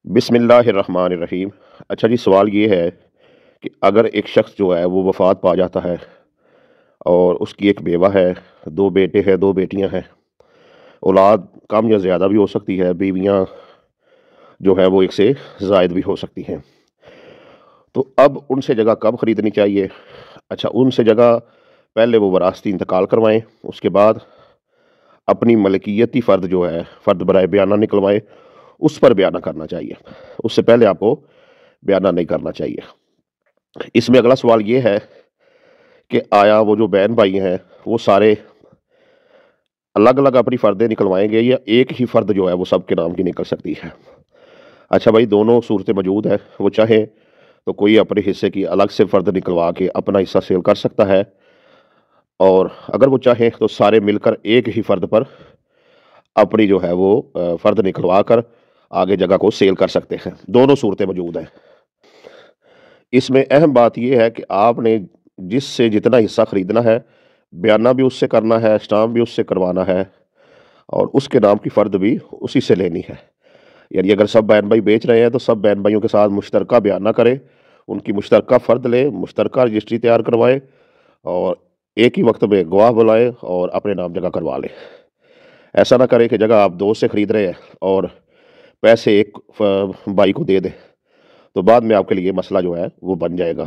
بسم اللہ الرحمن الرحیم۔ اچھا جی، سوال یہ ہے کہ اگر ایک شخص جو ہے وہ وفات پا جاتا ہے اور اس کی ایک بیوہ ہے، دو بیٹے ہیں، دو بیٹیاں ہیں، اولاد کم یا زیادہ بھی ہو سکتی ہے، بیویاں جو ہے وہ ایک سے زائد بھی ہو سکتی ہیں، تو اب ان سے جگہ کب خریدنی چاہیے؟ اچھا، ان سے جگہ پہلے وہ وراثتی انتقال کروائیں، اس کے بعد اپنی ملکیتی فرد جو ہے، فرد برائے بیانہ نکلوائے، اس پر بیانہ کرنا چاہیے۔ اس سے پہلے آپ کو بیانہ نہیں کرنا چاہیے۔ اس میں اگلا سوال یہ ہے کہ آیا وہ جو بہن بھائی ہیں وہ سارے الگ الگ اپنی فردیں نکلوائیں گے، یا ایک ہی فرد جو ہے وہ سب کے نام کی نکل سکتی ہے؟ اچھا بھائی، دونوں صورتیں موجود ہیں۔ وہ چاہے تو کوئی اپنے حصے کی الگ سے فرد نکلوا کے اپنا حصہ سیل کر سکتا ہے، اور اگر وہ چاہے تو سارے مل کر ایک ہی فرد پر اپنی جو ہے وہ فرد نکلوا کر آگے جگہ کو سیل کر سکتے ہیں۔ دونوں صورتیں موجود ہیں۔ اس میں اہم بات یہ ہے کہ آپ نے جس سے جتنا حصہ خریدنا ہے، بیانہ بھی اس سے کرنا ہے، اسٹامپ بھی اس سے کروانا ہے، اور اس کے نام کی فرد بھی اسی سے لینی ہے۔ یعنی اگر سب بہن بھائی بیچ رہے ہیں تو سب بہن بھائیوں کے ساتھ مشترکہ بیانہ کرے، ان کی مشترکہ فرد لے، مشترکہ رجسٹری تیار کروائے، اور ایک ہی وقت میں گواہ بلائے اور اپنے نام جگہ کروا لے۔ ایسا نہ کرے کہ جگہ آپ دو سے خرید رہے ہیں اور پیسے ایک بھائی کو دے دیں، تو بعد میں آپ کے لیے مسئلہ جو ہے وہ بن جائے گا۔